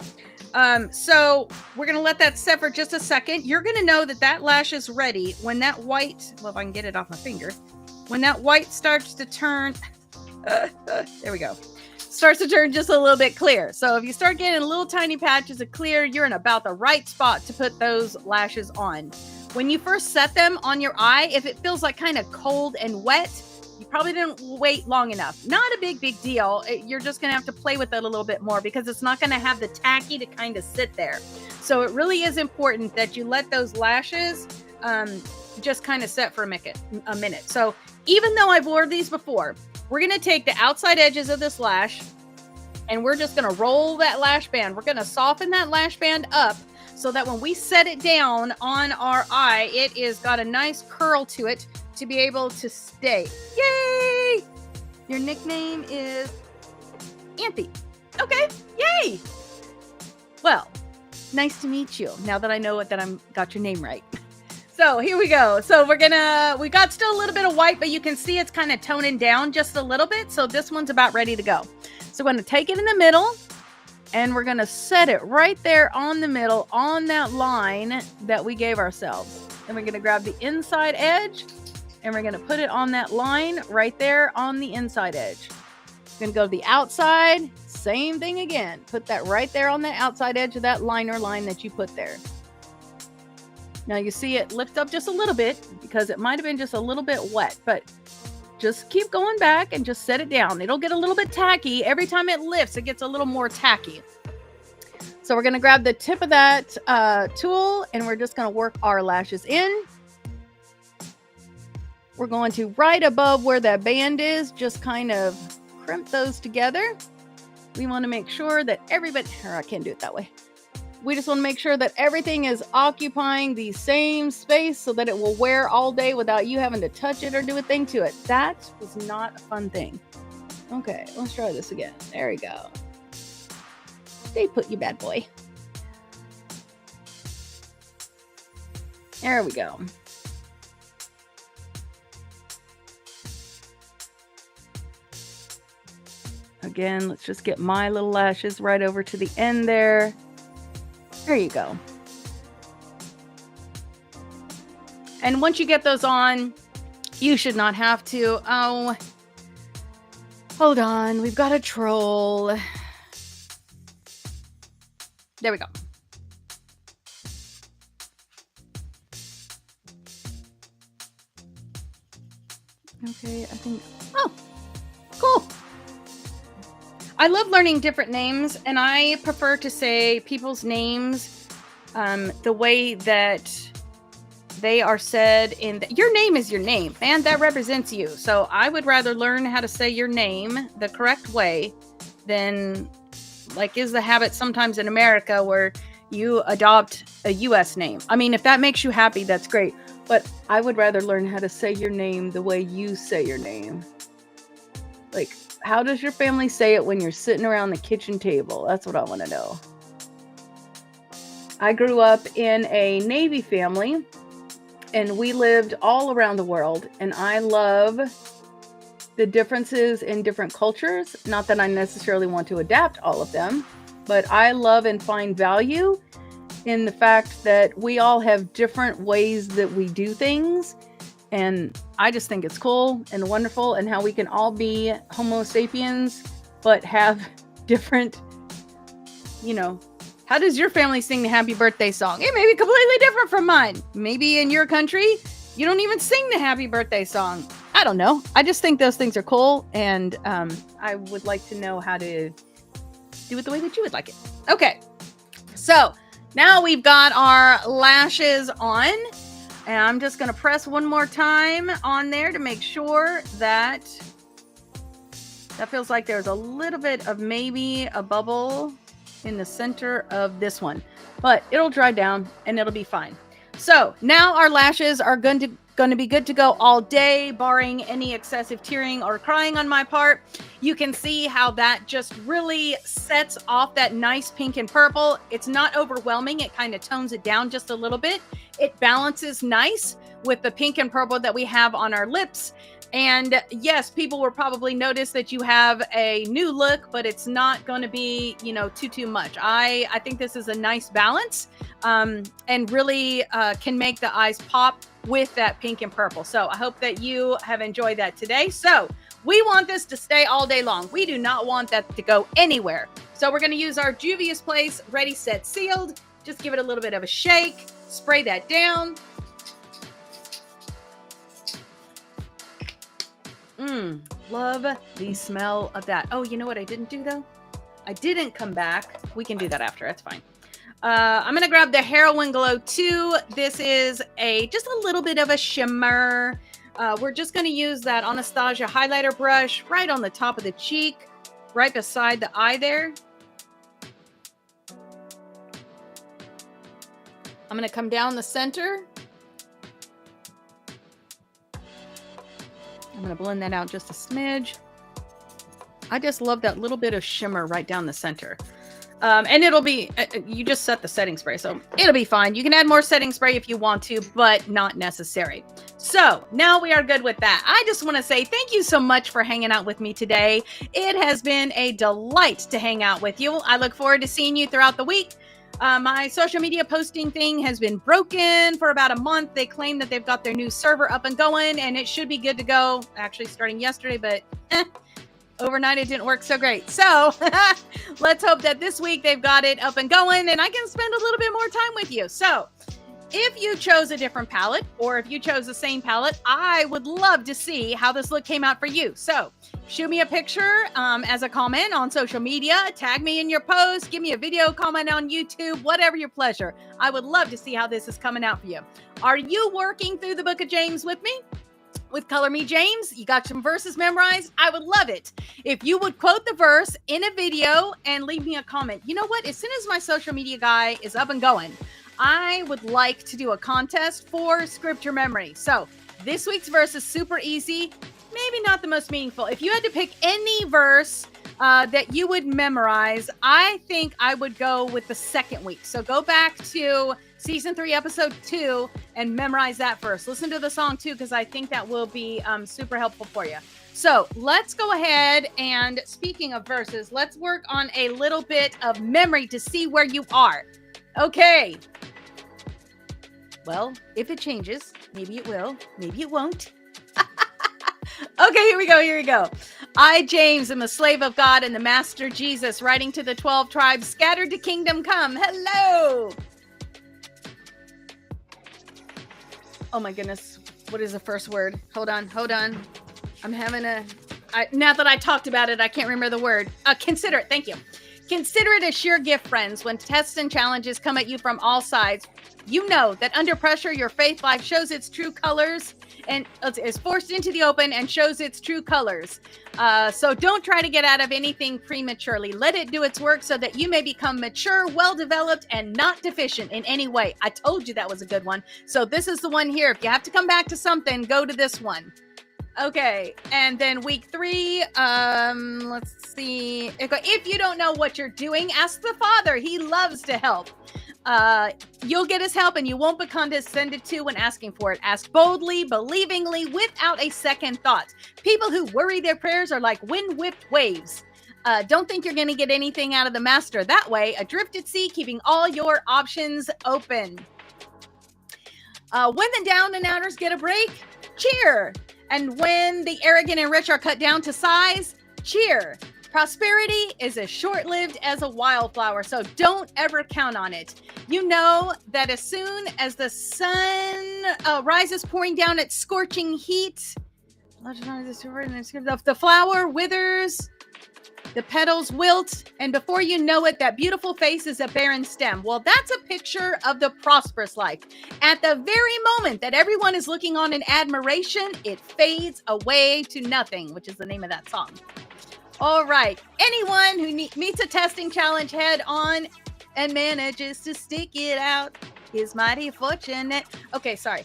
A: So we're going to let that set for just a second. You're going to know that that lash is ready when that white, well, if I can get it off my finger, when that white starts to turn, there we go, starts to turn just a little bit clear. So if you start getting little tiny patches of clear, you're in about the right spot to put those lashes on. When you first set them on your eye, if it feels like kind of cold and wet, you probably didn't wait long enough. Not a big deal. You're just going to have to play with it a little bit more because it's not going to have the tacky to kind of sit there. So it really is important that you let those lashes just kind of set for a minute. So even though I've worn these before, we're going to take the outside edges of this lash and we're just going to roll that lash band. We're going to soften that lash band up so that when we set it down on our eye, it is got a nice curl to it to be able to stay. Yay! Your nickname is Anthy. Okay, yay! Well, nice to meet you. Now that I know that I'm got your name right. So here we go. So we got still a little bit of white, but you can see it's kind of toning down just a little bit. So this one's about ready to go. So we're going to take it in the middle and we're going to set it right there on the middle on that line that we gave ourselves. And we're going to grab the inside edge and we're going to put it on that line right there on the inside edge. We're going to go to the outside. Same thing again. Put that right there on the outside edge of that liner line that you put there. Now you see it lift up just a little bit because it might have been just a little bit wet, but just keep going back and just set it down. It'll get a little bit tacky. Every time it lifts, it gets a little more tacky. So we're going to grab the tip of that tool and we're just going to work our lashes in. We're going to right above where that band is, just kind of crimp those together. We want to make sure that everybody, or I can't do it that way. We just want to make sure that everything is occupying the same space so that it will wear all day without you having to touch it or do a thing to it. That was not a fun thing. Okay, let's try this again. There we go. Stay put, you bad boy. There we go. Again, let's just get my little lashes right over to the end there. There you go. And once you get those on, you should not have to. Oh, hold on. We've got a troll. There we go. Okay, I think. Oh, cool. I love learning different names, and I prefer to say people's names the way that they are said in your name is your name, and that represents you. So I would rather learn how to say your name the correct way than like is the habit sometimes in America where you adopt a US name. I mean, if that makes you happy, that's great. But I would rather learn how to say your name the way you say your name. Like, how does your family say it when you're sitting around the kitchen table? That's what I want to know. I grew up in a Navy family, and we lived all around the world, and I love the differences in different cultures. Not that I necessarily want to adapt all of them, but I love and find value in the fact that we all have different ways that we do things. And I just think it's cool and wonderful, and how we can all be Homo sapiens, but have different, you know, how does your family sing the happy birthday song? It may be completely different from mine. Maybe in your country, you don't even sing the happy birthday song. I don't know. I just think those things are cool. And I would like to know how to do it the way that you would like it. Okay. So now we've got our lashes on. And I'm just going to press one more time on there to make sure that feels like there's a little bit of maybe a bubble in the center of this one. But it'll dry down and it'll be fine. So now our lashes are going to be good to go all day, barring any excessive tearing or crying on my part. You can see how that just really sets off that nice pink and purple. It's not overwhelming. It kind of tones it down just a little bit. It balances nice with the pink and purple that we have on our lips. And yes, people will probably notice that you have a new look, but it's not going to be, too much. I think this is a nice balance, and really can make the eyes pop with that pink and purple. So I hope that you have enjoyed that today. So we want this to stay all day long. We do not want that to go anywhere. So we're going to use our Juvia's Place Ready, Set, Sealed. Just give it a little bit of a shake, spray that down. Love the smell of that. Oh, you know what I didn't do though? I didn't come back. We can do that after. That's fine. I'm going to grab the Heroin Glow 2. This is just a little bit of a shimmer. We're just going to use that Anastasia highlighter brush right on the top of the cheek, right beside the eye there. I'm going to come down the center. I'm going to blend that out just a smidge. I just love that little bit of shimmer right down the center. And it'll be, you just set the setting spray, so it'll be fine. You can add more setting spray if you want to, but not necessary. So now we are good with that. I just want to say thank you so much for hanging out with me today. It has been a delight to hang out with you. I look forward to seeing you throughout the week. My social media posting thing has been broken for about a month. They claim that they've got their new server up and going, and it should be good to go. Actually, starting yesterday, but overnight it didn't work so great. So let's hope that this week they've got it up and going, and I can spend a little bit more time with you. So if you chose a different palette, or if you chose the same palette, I would love to see how this look came out for you. So shoot me a picture as a comment on social media, tag me in your post, give me a video comment on YouTube, whatever your pleasure. I would love to see how this is coming out for you. Are you working through the book of James with me? With Color Me James? You got some verses memorized? I would love it if you would quote the verse in a video and leave me a comment. You know what? As soon as my social media guy is up and going, I would like to do a contest for scripture memory. So this week's verse is super easy, maybe not the most meaningful. If you had to pick any verse that you would memorize, I think I would go with the second week. So go back to season 3, episode 2, and memorize that first. Listen to the song too, because I think that will be super helpful for you. So let's go ahead and, speaking of verses, let's work on a little bit of memory to see where you are. Okay. Well, if it changes, maybe it will, maybe it won't. Okay, here we go. I, James, am a slave of God and the Master Jesus, writing to the 12 tribes scattered to kingdom come. Hello. Oh my goodness. What is the first word? Hold on. I'm having now that I talked about it, I can't remember the word. Consider it. Thank you. Consider it a sheer gift, friends, when tests and challenges come at you from all sides. You know that under pressure, your faith life shows its true colors and is forced into the open and shows its true colors. So don't try to get out of anything prematurely. Let it do its work so that you may become mature, well-developed, and not deficient in any way. I told you that was a good one. So this is the one here. If you have to come back to something, go to this one. Okay, and then week 3, let's see. If you don't know what you're doing, ask the Father. He loves to help. You'll get his help and you won't be condescended to when asking for it. Ask boldly, believingly, without a second thought. People who worry their prayers are like wind-whipped waves. Don't think you're going to get anything out of the master that way. Adrift at sea, keeping all your options open. When the down and outers get a break, cheer. And when the arrogant and rich are cut down to size, cheer. Prosperity is as short-lived as a wildflower, so don't ever count on it. You know that as soon as the sun rises, pouring down its scorching heat, the flower withers, the petals wilt, and before you know it, that beautiful face is a barren stem. Well, that's a picture of the prosperous life. At the very moment that everyone is looking on in admiration, it fades away to nothing, which is the name of that song. All right. Anyone who meets a testing challenge head on and manages to stick it out is mighty fortunate. Okay, sorry.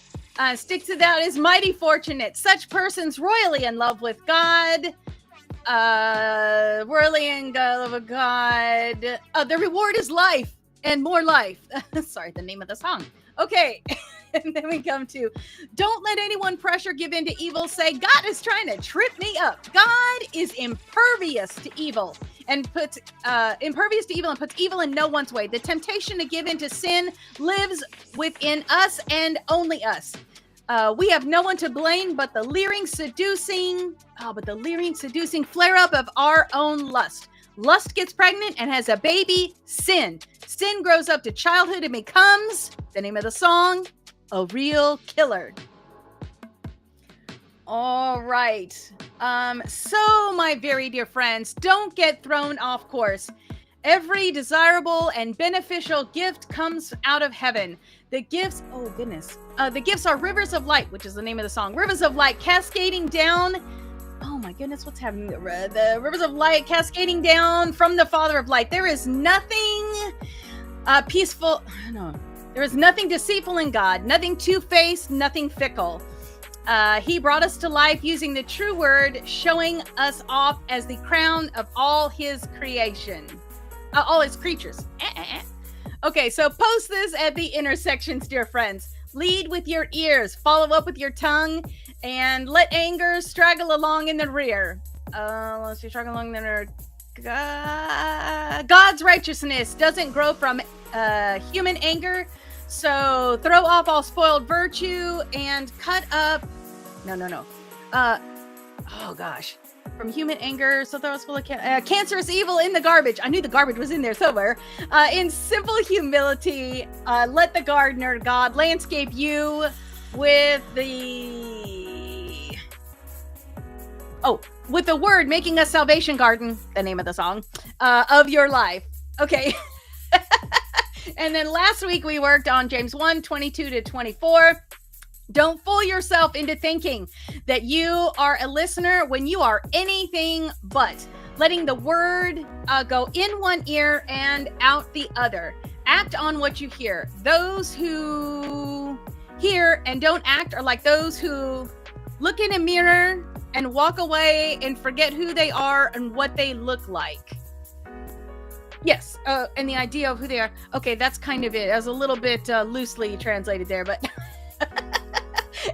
A: Stick to that is mighty fortunate. Such persons royally in love with God. Royally in love with God. The reward is life and more life. Sorry, the name of the song. Okay. And then we come to, don't let anyone pressure give in to evil. Say, God is trying to trip me up. God is impervious to evil and puts evil in no one's way. The temptation to give in to sin lives within us and only us. We have no one to blame but the leering, seducing flare up of our own lust. Lust gets pregnant and has a baby, sin. Sin grows up to childhood and becomes, the name of the song, a real killer. All right. So my very dear friends, don't get thrown off course. Every desirable and beneficial gift comes out of heaven. The gifts, oh goodness. The gifts are rivers of light, which is the name of the song. Rivers of light cascading down. Oh my goodness, what's happening? The rivers of light cascading down from the Father of light. There is nothing peaceful. No. There is nothing deceitful in God, nothing two-faced, nothing fickle. He brought us to life using the true word, showing us off as the crown of all his creation. All his creatures. Okay, so post this at the intersections, dear friends. Lead with your ears, follow up with your tongue, and let anger straggle along in the rear. Let's see, straggle along in the rear. God's righteousness doesn't grow from human anger. So throw off all spoiled virtue and cut up. No. Oh gosh. From human anger, so throw us full of cancerous evil in the garbage. I knew the garbage was in there somewhere. In simple humility, let the gardener God landscape you with the word, making a salvation garden, the name of the song, of your life. Okay. And then last week we worked on James 1:22-24. Don't fool yourself into thinking that you are a listener when you are anything but. Letting the word go in one ear and out the other. Act on what you hear. Those who hear and don't act are like those who look in a mirror and walk away and forget who they are and what they look like. Yes, and the idea of who they are. Okay, that's kind of it. I was a little bit loosely translated there, but...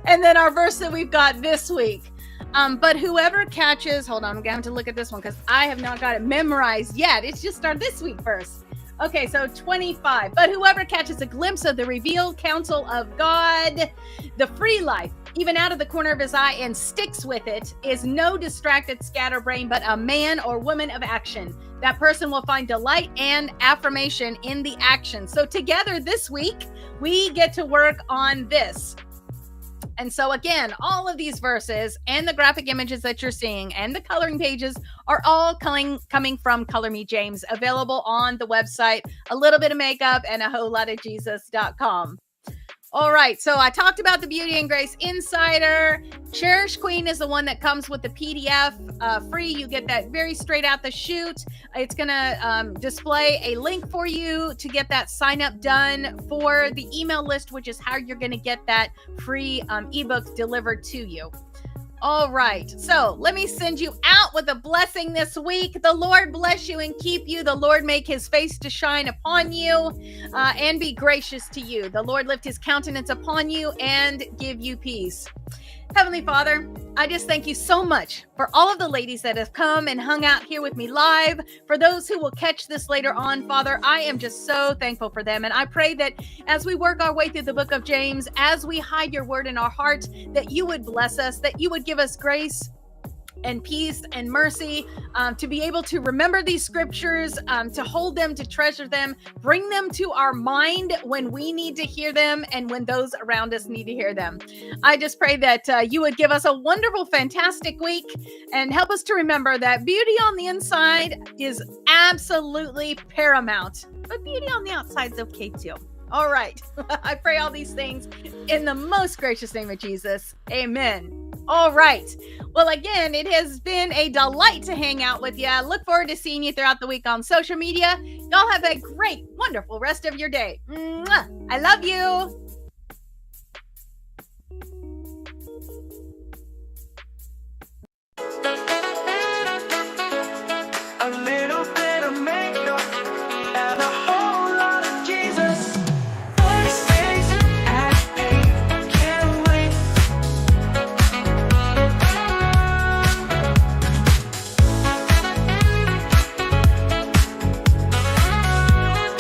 A: And then our verse that we've got this week. But whoever catches... Hold on, I'm going to have to look at this one because I have not got it memorized yet. It's just our this week verse. Okay, so 25. But whoever catches a glimpse of the revealed counsel of God, the free life, even out of the corner of his eye, and sticks with it, is no distracted scatterbrain, but a man or woman of action. That person will find delight and affirmation in the action. So together this week, we get to work on this. And so again, all of these verses and the graphic images that you're seeing and the coloring pages are all coming from Color Me James, available on the website, a little bit of makeup and a whole lot of Jesus.com. All right, so I talked about the Beauty and Grace Insider. Cherish Queen is the one that comes with the PDF free. You get that very straight out the chute. It's going to display a link for you to get that sign up done for the email list, which is how you're going to get that free ebook delivered to you. All right, so let me send you out with a blessing this week. The Lord bless you and keep you. The Lord make his face to shine upon you and be gracious to you. The Lord lift his countenance upon you and give you peace. Heavenly Father, I just thank you so much for all of the ladies that have come and hung out here with me live. For those who will catch this later on, Father, I am just so thankful for them. And I pray that as we work our way through the book of James, as we hide your word in our hearts, that you would bless us, that you would give us grace and peace and mercy to be able to remember these scriptures, to hold them, to treasure them, bring them to our mind when we need to hear them and when those around us need to hear them. I just pray that you would give us a wonderful, fantastic week and help us to remember that beauty on the inside is absolutely paramount, but beauty on the outside is okay too. All right. I pray all these things in the most gracious name of Jesus. Amen. All right. Well, again, it has been a delight to hang out with you. I look forward to seeing you throughout the week on social media. Y'all have a great, wonderful rest of your day. Mwah! I love you.